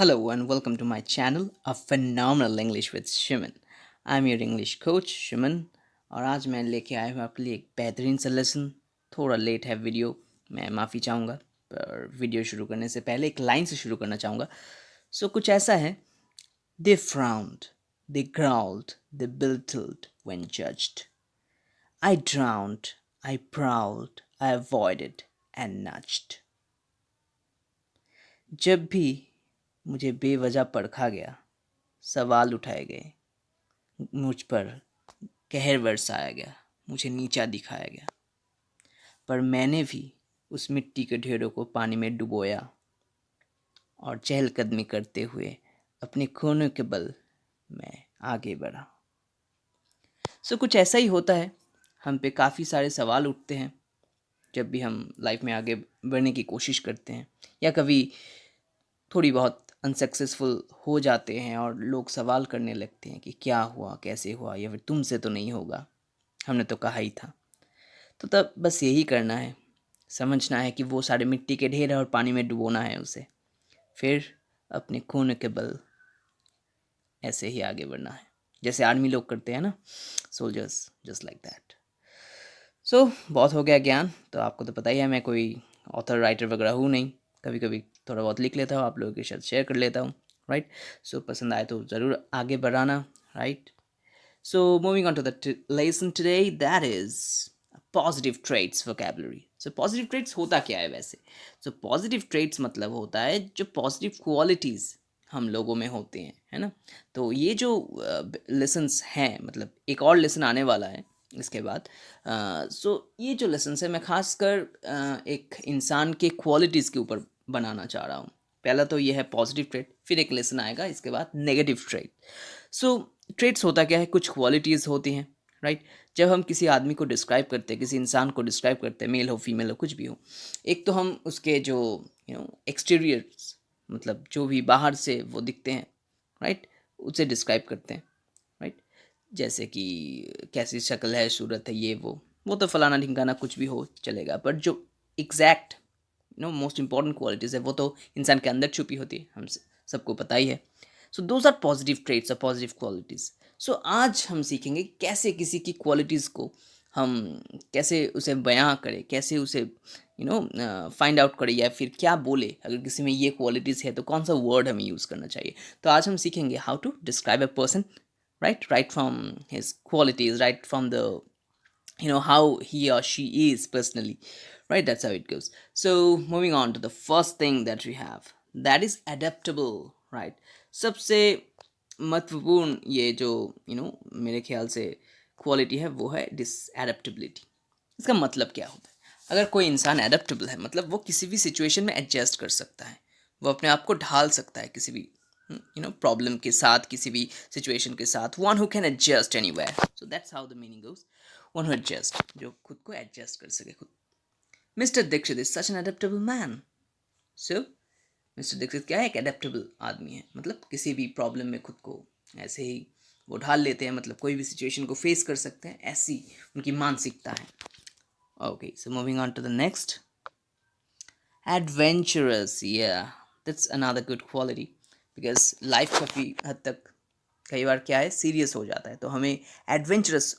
Hello and welcome to my channel, A Phenomenal English with Shiman. I'm your English coach Shiman और आज मैं लेके आया हूँ आपके लिए एक बेहतरीन सा लेसन। थोड़ा लेट है वीडियो, मैं माफ़ी चाहूँगा, पर वीडियो शुरू करने से पहले एक लाइन से शुरू करना चाहूँगा। कुछ ऐसा है। They frowned, they growled, they belittled when judged. I drowned, I prowled, I avoided and nudged. जब भी मुझे बेवजह परखा गया, सवाल उठाए गए, मुझ पर कहर बरसाया गया, मुझे नीचा दिखाया गया, पर मैंने भी उस मिट्टी के ढेरों को पानी में डुबोया और चहलकदमी करते हुए अपने खूनों के बल मैं आगे बढ़ा। कुछ ऐसा ही होता है। हम पे काफ़ी सारे सवाल उठते हैं जब भी हम लाइफ में आगे बढ़ने की कोशिश करते हैं, या कभी थोड़ी बहुत अनसक्सेसफुल हो जाते हैं और लोग सवाल करने लगते हैं कि क्या हुआ, कैसे हुआ, या फिर तुमसे तो नहीं होगा, हमने तो कहा ही था। तो तब बस यही करना है, समझना है कि वो सारे मिट्टी के ढेर है और पानी में डुबोना है उसे, फिर अपने खून के बल ऐसे ही आगे बढ़ना है, जैसे आर्मी लोग करते हैं ना, सोल्जर्स जस्ट लाइक दैट। बहुत हो गया ज्ञान। तो आपको तो पता ही है मैं कोई ऑथर राइटर वगैरह हूँ नहीं, कभी कभी थोड़ा बहुत लिख लेता हूँ, आप लोगों के साथ शेयर कर लेता हूँ, राइट। पसंद आए तो ज़रूर आगे बढ़ाना, right. moving on to the lesson today, that is positive traits vocabulary. Positive traits होता क्या है वैसे? Positive traits मतलब होता है जो पॉजिटिव क्वालिटीज़ हम लोगों में होते हैं, है ना। तो ये जो लेसन्स हैं, मतलब एक और लेसन आने वाला है इसके बाद। ये जो लेसन्स है मैं खासकर एक इंसान के क्वालिटीज़ के ऊपर बनाना चाह रहा हूँ। पहला तो ये है पॉजिटिव ट्रेट, फिर एक लेसन आएगा इसके बाद नेगेटिव ट्रेट। ट्रेट्स होता क्या है, कुछ क्वालिटीज़ होती हैं, राइट। जब हम किसी आदमी को डिस्क्राइब करते हैं, किसी इंसान को डिस्क्राइब करते हैं, मेल हो फीमेल हो कुछ भी हो, एक तो हम उसके जो एक्सटीरियर्स, मतलब जो भी बाहर से वो दिखते हैं, राइट, उसे डिस्क्राइब करते हैं, राइट। जैसे कि कैसी शक्ल है, सूरत है, ये वो तो फलाना ढिमकाना कुछ भी हो चलेगा, बट जो एग्जैक्ट मोस्ट इंपॉर्टेंट क्वालिटीज़ है वो तो इंसान के अंदर छुपी होती है, हम सबको पता ही है। दोज आर पॉजिटिव ट्रेट्स और पॉजिटिव क्वालिटीज़। आज हम सीखेंगे कैसे किसी की क्वालिटीज़ को हम कैसे उसे बयां करें, कैसे उसे फाइंड आउट करें, या फिर क्या बोले, अगर किसी में ये क्वालिटीज़ है तो कौन सा वर्ड हमें यूज़ करना चाहिए। तो आज हम सीखेंगे how to describe a person, right from his qualities, right from the how he or she is personally, right. That's how it goes. Moving on to the first thing that we have, that is adaptable, right. सबसे महत्वपूर्ण ये जो मेरे ख्याल से quality है वो है डिसएडेप्टेबिलिटी। इसका मतलब क्या होता है? अगर कोई इंसान एडेप्टेबल है, मतलब वो किसी भी सिचुएशन में एडजस्ट कर सकता है, वो अपने आप को ढाल सकता है किसी भी प्रॉब्लम के साथ, किसी भी सिचुएशन के साथ। One who can adjust anywhere, so that's how the meaning goes. One who adjust, जो खुद को एडजस्ट कर सके खुद। Mr Dikshit is such an adaptable man. So Mr Dikshit क्या है? एक एडेप्टेबल आदमी है, मतलब किसी भी प्रॉब्लम में खुद को ऐसे ही वो ढाल लेते हैं, मतलब कोई भी सिचुएशन को फेस कर सकते हैं, ऐसी उनकी मानसिकता है। Okay, so moving on to the next. Adventurous, yeah, that's another good quality, because life काफ़ी हद तक कई बार क्या है, सीरियस हो जाता है, तो हमें एडवेंचरस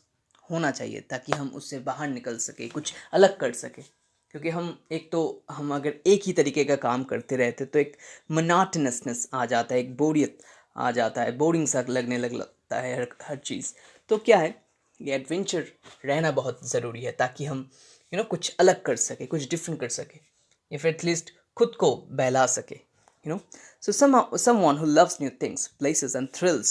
होना चाहिए ताकि हम उससे बाहर निकल सके, कुछ अलग कर सके। क्योंकि हम अगर एक ही तरीके का काम करते रहते तो एक मोनोटोनसनेस आ जाता है, एक बोरियत आ जाता है, बोरिंग सा लगने लगता है हर चीज़। तो क्या है, ये एडवेंचर रहना बहुत ज़रूरी है ताकि हम कुछ अलग कर सके, कुछ डिफरेंट कर सके, या फिर एटलीस्ट खुद को बहला सके। Someone who loves new things, places and thrills,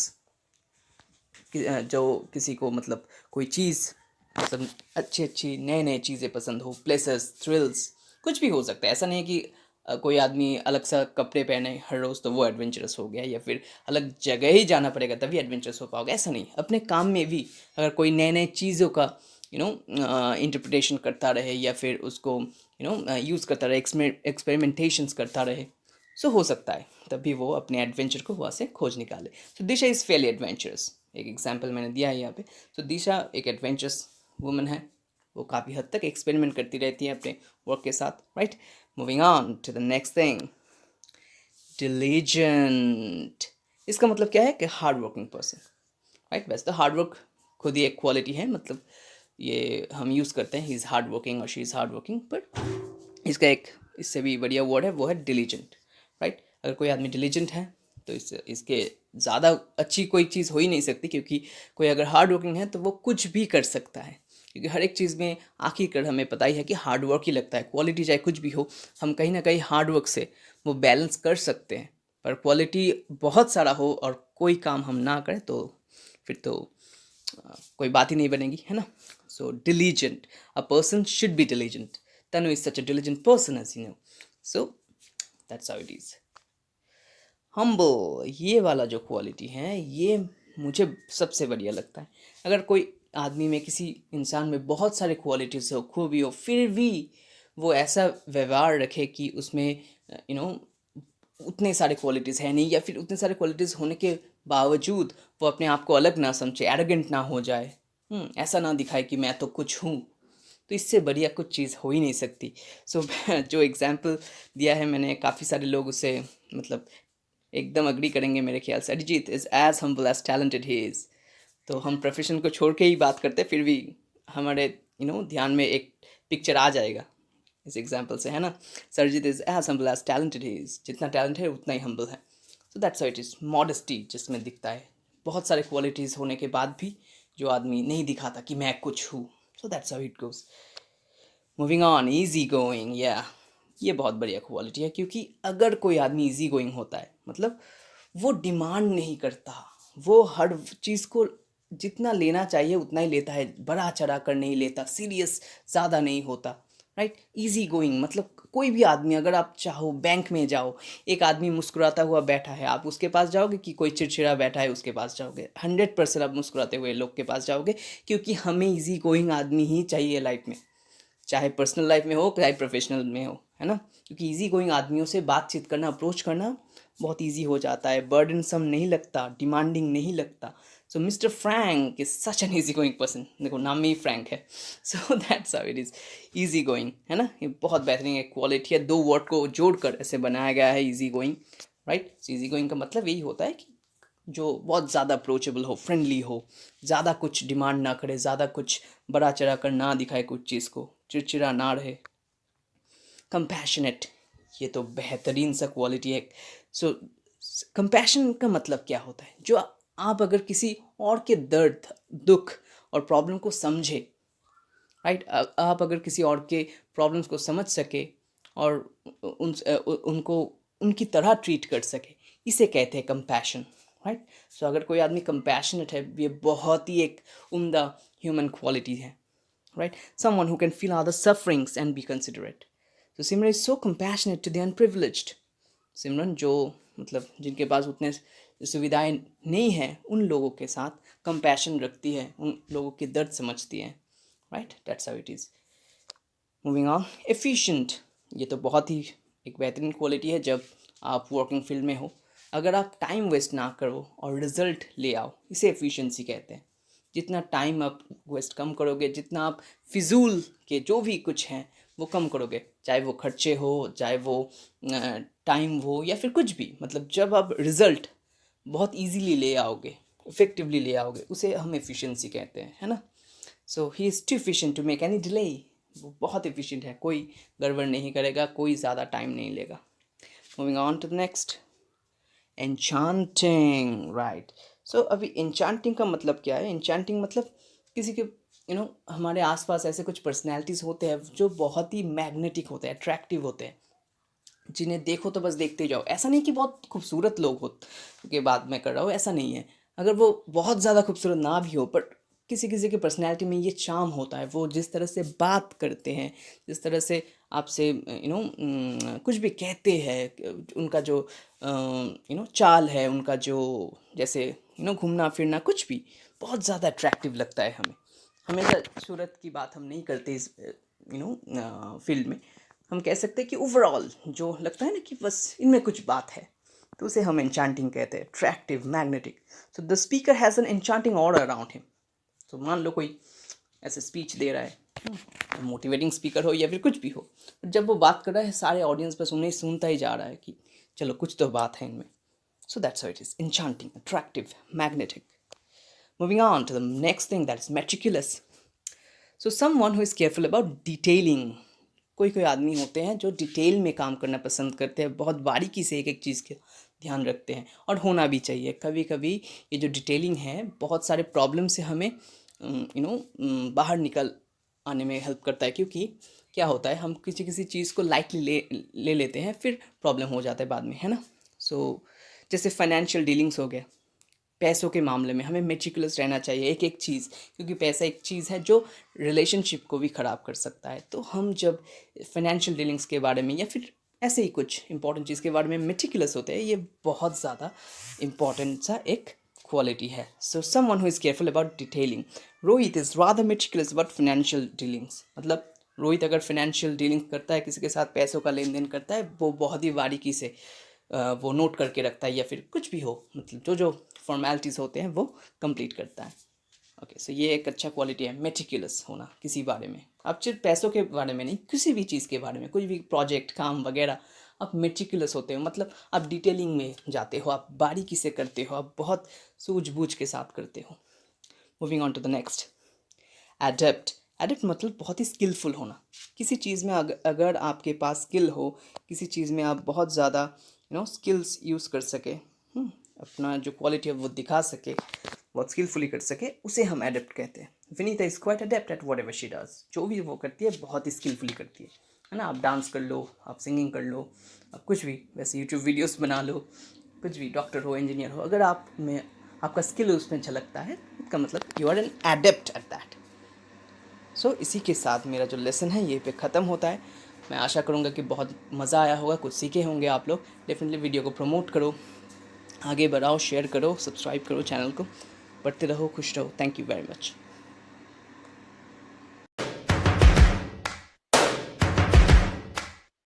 जो किसी को मतलब कोई चीज़, मतलब अच्छी अच्छी नए नए चीज़ें पसंद हो, प्लेसेस, थ्रिल्स, कुछ भी हो सकता है। ऐसा नहीं है कि कोई आदमी अलग सा कपड़े पहने हर रोज़ तो वो एडवेंचरस हो गया, या फिर अलग जगह ही जाना पड़ेगा तभी एडवेंचरस हो पाओगे, ऐसा नहीं। अपने काम में भी अगर कोई नए नए चीज़ों का इंटरप्रिटेशन करता रहे, या फिर उसको यूज़ करता रहे, एक्सपेरिमेंटेशंस करता रहे, हो सकता है तभी वो अपने एडवेंचर को वहाँ से खोज निकाले। दिशा इज़ फेयरली एडवेंचरस, एक एग्जांपल मैंने दिया है यहाँ पे। दिशा एक एडवेंचरस वुमन है, वो काफ़ी हद तक एक्सपेरिमेंट करती रहती है अपने वर्क के साथ, right. Moving on to the next thing, diligent, इसका मतलब क्या है कि हार्ड वर्किंग पर्सन, राइट। वैसे तो हार्ड वर्क खुद ही एक क्वालिटी है, मतलब ये हम यूज़ करते हैं, ही इज़ हार्ड वर्किंग और she is hard working, but इसका एक इससे भी बढ़िया वर्ड है, वो है डिलीजेंट, राइट। अगर कोई आदमी डिलीजेंट है तो इसके ज़्यादा अच्छी कोई चीज़ हो ही नहीं सकती, क्योंकि कोई अगर हार्ड वर्किंग है तो वो कुछ भी कर सकता है, क्योंकि हर एक चीज़ में आखिरकार हमें पता ही है कि हार्ड वर्क ही लगता है। क्वालिटी चाहे कुछ भी हो, हम कहीं ना कहीं हार्ड वर्क से वो बैलेंस कर सकते हैं, पर क्वालिटी बहुत सारा हो और कोई काम हम ना करें तो फिर तो कोई बात ही नहीं बनेगी, है ना। So diligent, a person should be diligent. Tanu is such a diligent person, as you know, so that's how it is. Humble, ये वाला जो क्वालिटी है ये मुझे सबसे बढ़िया लगता है। अगर कोई आदमी में, किसी इंसान में बहुत सारे क्वालिटीज़ हो, खूबी हो, फिर भी वो ऐसा व्यवहार रखे कि उसमें यू नो उतने सारे क्वालिटीज़ है नहीं, या फिर उतने सारे क्वालिटीज़ होने के बावजूद वो अपने आप को अलग ना समझे, एरोगेंट ना हो जाए, ऐसा ना दिखाए कि मैं तो कुछ हूँ, तो इससे बढ़िया कुछ चीज़ हो ही नहीं सकती। सो जो एग्जाम्पल दिया है मैंने, काफ़ी सारे लोग उसे मतलब एकदम अग्री करेंगे मेरे ख्याल से। Arijit is as humble as talented he is. तो हम प्रोफेशन को छोड़ के ही बात करते हैं, फिर भी हमारे ध्यान में एक पिक्चर आ जाएगा इस एग्जाम्पल से, है ना। Sarjit is as humble as talented he is, जितना टैलेंट है उतना ही हम्बल है। So that's how it is. Modesty जिसमें दिखता है, बहुत सारे क्वालिटीज़ होने के बाद भी जो आदमी नहीं दिखाता कि मैं कुछ हूँ। सो that's how it goes. Moving on, easy going, या ये बहुत बढ़िया क्वालिटी है, क्योंकि अगर कोई आदमी ईजी गोइंग होता है, मतलब वो डिमांड नहीं करता, वो हर चीज़ को जितना लेना चाहिए उतना ही लेता है, बड़ा चढ़ा कर नहीं लेता, सीरियस ज़्यादा नहीं होता, राइट। इजी गोइंग मतलब कोई भी आदमी, अगर आप चाहो बैंक में जाओ, एक आदमी मुस्कुराता हुआ बैठा है, आप उसके पास जाओगे कि कोई चिड़चिड़ा बैठा है उसके पास जाओगे? 100% आप मुस्कुराते हुए लोग के पास जाओगे, क्योंकि हमें इजी गोइंग आदमी ही चाहिए लाइफ में, चाहे पर्सनल लाइफ में हो चाहे प्रोफेशनल में हो, है ना। क्योंकि इजी गोइंग आदमियों से बातचीत करना, अप्रोच करना बहुत इजी हो जाता है, बर्डनसम नहीं लगता, डिमांडिंग नहीं लगता। So mister Frank is such an easy going person, देखो नाम में ही फ्रैंक है। So that's how it is, easy going, है ना। ये बहुत बेहतरीन एक क्वालिटी है, दो वर्ड को जोड़कर ऐसे बनाया गया है, easy going, right. Easy going का मतलब यही होता है कि जो बहुत ज़्यादा अप्रोचेबल हो, फ्रेंडली हो, ज़्यादा कुछ डिमांड ना करे, ज़्यादा कुछ बड़ा चढ़ा कर ना दिखाए कुछ चीज़ को, चिड़चिड़ा ना रहे। कंपैशनेट, ये तो बेहतरीन सा क्वालिटी है। सो कंपैशन का मतलब क्या होता है? जो आप अगर किसी और के दर्द, दुख और प्रॉब्लम को समझे, राइट, आप अगर किसी और के प्रॉब्लम्स को समझ सके और उनको उनकी तरह ट्रीट कर सके, इसे कहते हैं कंपैशन, राइट। सो अगर कोई आदमी कंपैशनेट है, ये बहुत ही एक उम्दा ह्यूमन क्वालिटी है, right? Someone who can feel other sufferings and be considerate. So Simran is so compassionate to the unprivileged. सिमरन जो मतलब जिनके पास उतने सुविधाएं नहीं हैं, उन लोगों के साथ कंपैशन रखती है, उन लोगों की दर्द समझती है, right. That's how it is. Moving on, efficient, ये तो बहुत ही एक बेहतरीन क्वालिटी है जब आप वर्किंग फील्ड में हो। अगर आप टाइम वेस्ट ना करो और रिजल्ट ले आओ, इसे एफिशिएंसी कहते हैं। जितना टाइम आप वेस्ट कम करोगे, जितना आप फिजूल के जो भी कुछ हैं वो कम करोगे, चाहे वो खर्चे हो, चाहे वो टाइम हो, या फिर कुछ भी, मतलब जब आप रिजल्ट बहुत इजीली ले आओगे, इफेक्टिवली ले आओगे, उसे हम एफिशिएंसी कहते हैं, है ना। So he is too efficient to make any delay, वो बहुत एफिशिएंट है, कोई गड़बड़ नहीं करेगा, कोई ज़्यादा टाइम नहीं लेगा। Moving on to the next, enchanting, right. So अभी एन्चांटिंग का मतलब क्या है? एन्चांटिंग मतलब किसी के हमारे आसपास ऐसे कुछ पर्सनैलिटीज़ होते हैं जो बहुत ही मैग्नेटिक होते हैं, अट्रैक्टिव होते हैं, जिन्हें देखो तो बस देखते जाओ। ऐसा नहीं कि बहुत खूबसूरत लोग हो के बात मैं कर रहा हूँ, ऐसा नहीं है। अगर वो बहुत ज़्यादा खूबसूरत ना भी हो, बट किसी किसी की पर्सनैलिटी में ये चार्म होता है, वो जिस तरह से बात करते हैं, जिस तरह से आपसे कुछ भी कहते हैं, उनका जो चाल है, उनका जो जैसे घूमना फिरना, कुछ भी बहुत ज़्यादा अट्रैक्टिव लगता है हमें। हमेशा सूरत की बात हम नहीं करते इस फील्ड में। हम कह सकते हैं कि ओवरऑल जो लगता है ना कि बस इनमें कुछ बात है, तो उसे हम एन्चांटिंग कहते हैं, attractive, magnetic. So the speaker has an enchanting aura around him. तो मान लो कोई ऐसे स्पीच दे रहा है, मोटिवेटिंग स्पीकर हो या फिर कुछ भी हो, जब वो बात कर रहा है सारे ऑडियंस बस उन्हें सुनता ही जा रहा है कि चलो कुछ तो बात है इनमें. So that's how it is. Enchanting, attractive, magnetic. Moving on to the next thing, that is meticulous. So someone who is careful about detailing. कोई कोई आदमी होते हैं जो डिटेल में काम करना पसंद करते हैं, बहुत बारीकी से एक एक चीज़ का ध्यान रखते हैं, और होना भी चाहिए. कभी कभी ये जो डिटेलिंग है बहुत सारे प्रॉब्लम से हमें बाहर निकल आने में हेल्प करता है. क्योंकि क्या होता है, हम किसी किसी चीज़ को लाइटली ले लेते हैं, फिर प्रॉब्लम हो जाता है बाद में, है ना. सो जैसे फाइनेंशियल डीलिंग्स हो गए, पैसों के मामले में हमें मेटिकुलस रहना चाहिए एक एक चीज़, क्योंकि पैसा एक चीज़ है जो रिलेशनशिप को भी ख़राब कर सकता है. तो हम जब फाइनेंशियल डीलिंग्स के बारे में या फिर ऐसे ही कुछ इंपॉर्टेंट चीज़ के बारे में मेटिकुलस होते हैं, ये बहुत ज़्यादा इम्पॉर्टेंट सा एक क्वालिटी है. So someone who is careful about detailing. Rohit is rather meticulous about financial dealings. मतलब रोहित अगर फाइनेंशियल डीलिंग करता है, किसी के साथ पैसों का लेन देन करता है, वो बहुत ही बारीकी से वो नोट करके रखता है, या फिर कुछ भी हो, मतलब जो जो फॉर्मेलिटीज़ होते हैं वो कंप्लीट करता है. ओके, सो ये एक अच्छा क्वालिटी है, मेटिकुलस होना किसी बारे में. आप सिर्फ पैसों के बारे में नहीं, किसी भी चीज़ के बारे में, कोई भी प्रोजेक्ट काम वगैरह, आप मेटिकुलस होते हो, मतलब आप डिटेलिंग में जाते हो, आप बारीकी से करते हो, आप बहुत सूझबूझ के साथ करते हो. Moving on to the next, adept. Adept मतलब बहुत ही स्किलफुल होना. किसी चीज़ में अगर आपके पास स्किल हो, किसी चीज़ में आप बहुत ज़्यादा स्किल्स यूज़ कर सके, अपना जो क्वालिटी है वो दिखा सके, बहुत स्किलफुली कर सके, उसे हम एडेप्ट कहते हैं. Vinita is quite adept at whatever she does. जो भी वो करती है बहुत ही स्किलफुली करती है ना. आप डांस कर लो, आप सिंगिंग कर लो, आप कुछ भी, वैसे यूट्यूब वीडियोस बना लो, कुछ भी, डॉक्टर हो, इंजीनियर हो, अगर आप में आपका स्किल उसमें झलकता है, इसका मतलब you are an adept at that. So इसी के साथ मेरा जो लेसन है ये पे ख़त्म होता है. मैं आशा करूँगा कि बहुत मज़ा आया होगा, कुछ सीखे होंगे आप लोग. डेफिनेटली वीडियो को प्रमोट करो, आगे बढ़ाओ, शेयर करो, सब्सक्राइब करो चैनल को. पढ़ते रहो, खुश रहो. Thank you very much.